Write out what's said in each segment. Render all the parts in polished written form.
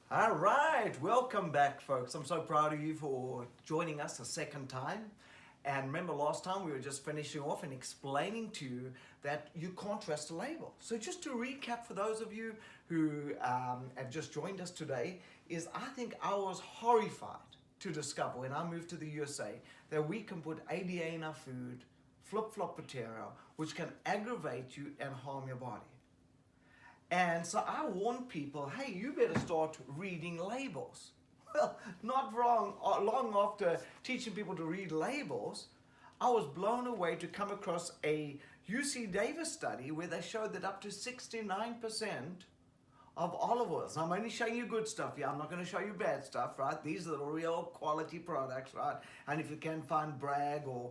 All right, welcome back, folks. I'm so proud of you for joining us a second time. And remember, last time we were just finishing off and explaining to you that you can't trust a label. So just to recap for those of you who have just joined us today, is I think I was horrified to discover when I moved to the USA that we can put ADA in our food, flip-flop material, which can aggravate you and harm your body. And so I warn people, hey, you better start reading labels. Well, not wrong. Long after teaching people to read labels, I was blown away to come across a UC Davis study where they showed that up to 69% of olive oils. I'm only showing you good stuff here. I'm not going to show you bad stuff, right? These are the real quality products, right? And if you can find Bragg or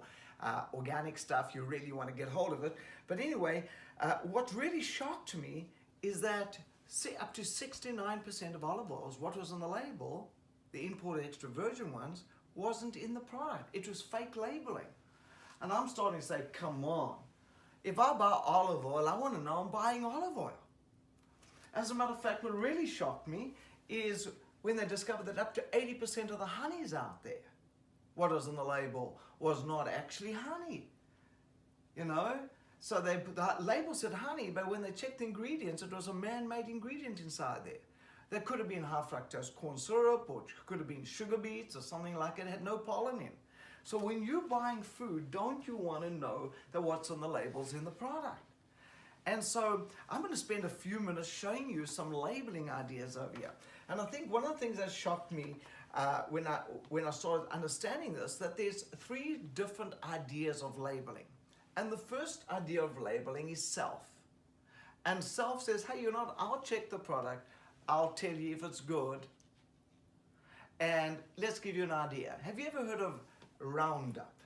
organic stuff, you really want to get hold of it. But anyway, what really shocked me is that up to 69% of olive oils, what was on the label, the imported extra virgin ones, wasn't in the product. It was fake labeling. And I'm starting to say, come on. If I buy olive oil, I want to know I'm buying olive oil. As a matter of fact, what really shocked me is when they discovered that up to 80% of the honeys out there, what was on the label was not actually honey. You know? So the label said honey, but when they checked the ingredients, it was a man-made ingredient inside there. There could have been high fructose corn syrup, or it could have been sugar beets or something like it. It had no pollen in. So when you're buying food, don't you want to know that what's on the labels in the product? And so I'm going to spend a few minutes showing you some labeling ideas over here. And I think one of the things that shocked me when I started understanding this, that there's 3 different ideas of labeling. And the first idea of labeling is self. And self says, hey, I'll check the product. I'll tell you if it's good. And let's give you an idea. Have you ever heard of Roundup?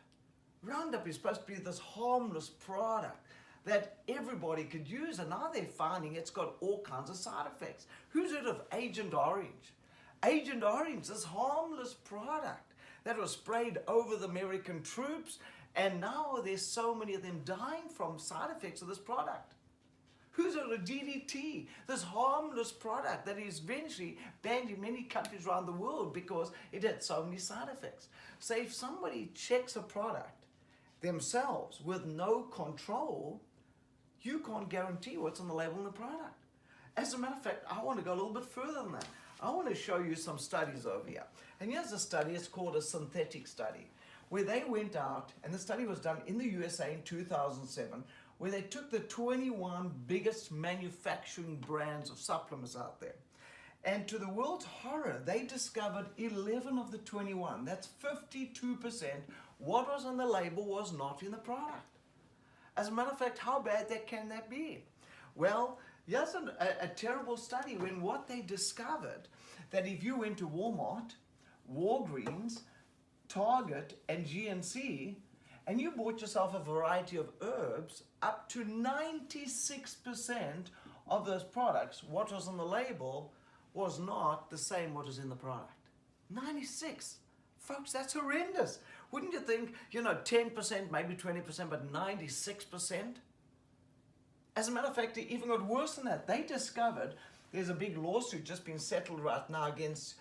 Roundup is supposed to be this harmless product that everybody could use. And now they're finding it's got all kinds of side effects. Who's heard of Agent Orange? Agent Orange, this harmless product that was sprayed over the American troops. And now there's so many of them dying from side effects of this product. Who's heard of DDT? This harmless product that is eventually banned in many countries around the world because it had so many side effects. So if somebody checks a product themselves with no control, you can't guarantee what's on the label in the product. As a matter of fact, I want to go a little bit further than that. I want to show you some studies over here. And here's a study, it's called a synthetic study, where they went out, and the study was done in the USA in 2007, where they took the 21 biggest manufacturing brands of supplements out there. And to the world's horror, they discovered 11 of the 21, that's 52%, what was on the label was not in the product. As a matter of fact, how bad can that be? Well, here's a terrible study when what they discovered, that if you went to Walmart, Walgreens, Target and GNC, and you bought yourself a variety of herbs, up to 96% of those products, what was on the label was not the same what was in the product. 96. Folks, that's horrendous. Wouldn't you think, 10%, maybe 20%, but 96%? As a matter of fact, it even got worse than that. They discovered, there's a big lawsuit just being settled right now against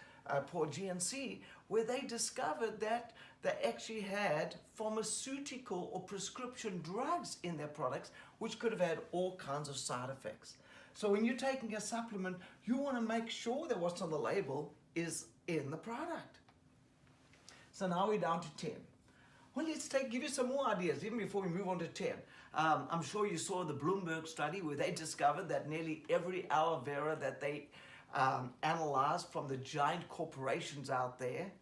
poor GNC, where they discovered that they actually had pharmaceutical or prescription drugs in their products, which could have had all kinds of side effects. So when you're taking a supplement, you want to make sure that what's on the label is in the product. So now we're down to 10. Well, let's give you some more ideas, even before we move on to 10. I'm sure you saw the Bloomberg study where they discovered that nearly every aloe vera that they analyzed from the giant corporations out there,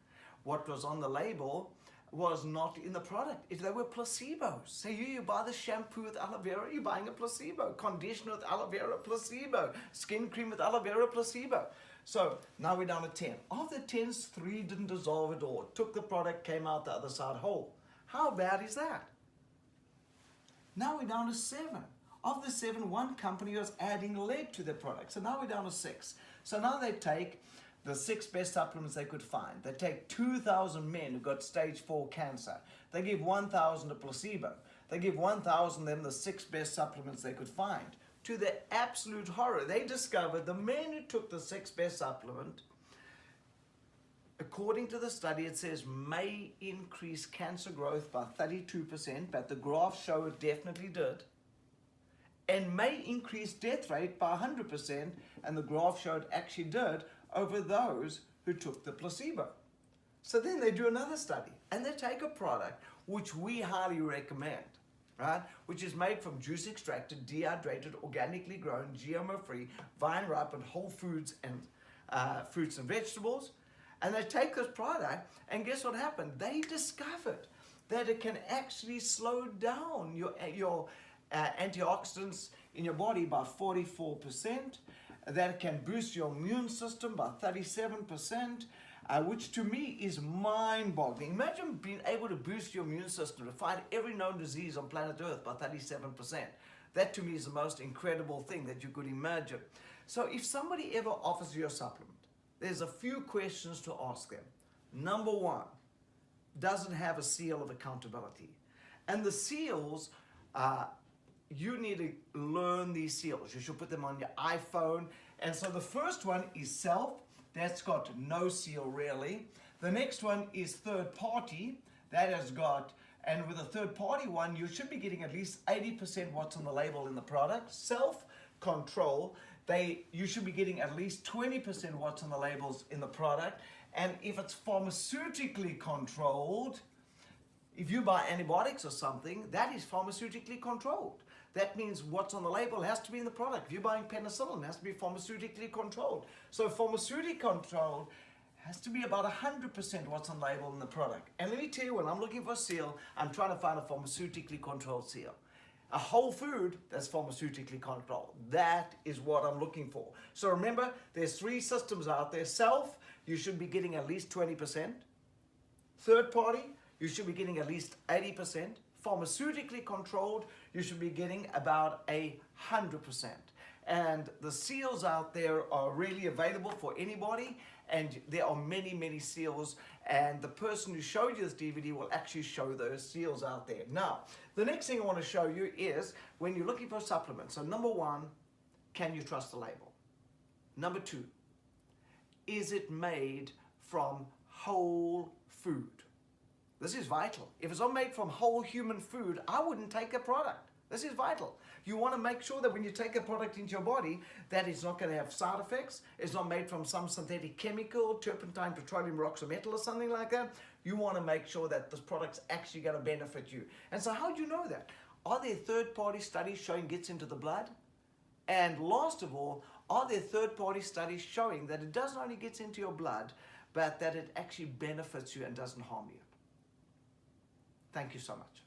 what was on the label was not in the product. If they were placebos. So you buy the shampoo with aloe vera, you're buying a placebo. Conditioner with aloe vera, placebo. Skin cream with aloe vera, placebo. So now we're down to 10. Of the 10s, 3 didn't dissolve at all. Took the product, came out the other side whole. How bad is that? Now we're down to 7. Of the 7, 1 company was adding lead to their product. So now we're down to 6. So now they take the 6 best supplements they could find. They take 2,000 men who got stage 4 cancer. They give 1,000 a placebo. They give 1,000 them the 6 best supplements they could find. To their absolute horror, they discovered the men who took the 6 best supplement according to the study, it says may increase cancer growth by 32%, but the graph show it definitely did. And may increase death rate by 100%, and the graph showed actually did over those who took the placebo. So then they do another study, and they take a product which we highly recommend, right? Which is made from juice extracted, dehydrated, organically grown, GMO-free, vine-ripened whole foods and fruits and vegetables. And they take this product, and guess what happened? They discovered that it can actually slow down your antioxidants in your body by 44%, that it can boost your immune system by 37%, which to me is mind-boggling. Imagine being able to boost your immune system to fight every known disease on planet Earth by 37%. That to me is the most incredible thing that you could imagine. So if somebody ever offers you a supplement, there's a few questions to ask them. Number one, does it have a seal of accountability? And the seals, you need to learn these seals. You should put them on your iPhone. And so the first one is self. That's got no seal really. The next one is third party. That has got, and with a third party one, you should be getting at least 80% what's on the label in the product. Self-control, you should be getting at least 20% what's on the labels in the product. And if it's pharmaceutically controlled, if you buy antibiotics or something, that is pharmaceutically controlled. That means what's on the label has to be in the product. If you're buying penicillin, it has to be pharmaceutically controlled. So pharmaceutically controlled has to be about 100% what's on the label in the product. And let me tell you, when I'm looking for a seal, I'm trying to find a pharmaceutically controlled seal. A whole food that's pharmaceutically controlled. That is what I'm looking for. So remember, there's three systems out there. Self, you should be getting at least 20%. Third party, you should be getting at least 80%. Pharmaceutically controlled, you should be getting about 100%. And the seals out there are really available for anybody, and there are many, many seals, and the person who showed you this DVD will actually show those seals out there. Now, the next thing I want to show you is when you're looking for supplements. So number one, can you trust the label? Number two, is it made from whole food? This is vital. If it's not made from whole human food, I wouldn't take a product. This is vital. You want to make sure that when you take a product into your body, that it's not going to have side effects. It's not made from some synthetic chemical, turpentine, petroleum, rocks, or metal or something like that. You want to make sure that this product's actually going to benefit you. And so how do you know that? Are there third-party studies showing it gets into the blood? And last of all, are there third-party studies showing that it doesn't only get into your blood, but that it actually benefits you and doesn't harm you? Thank you so much.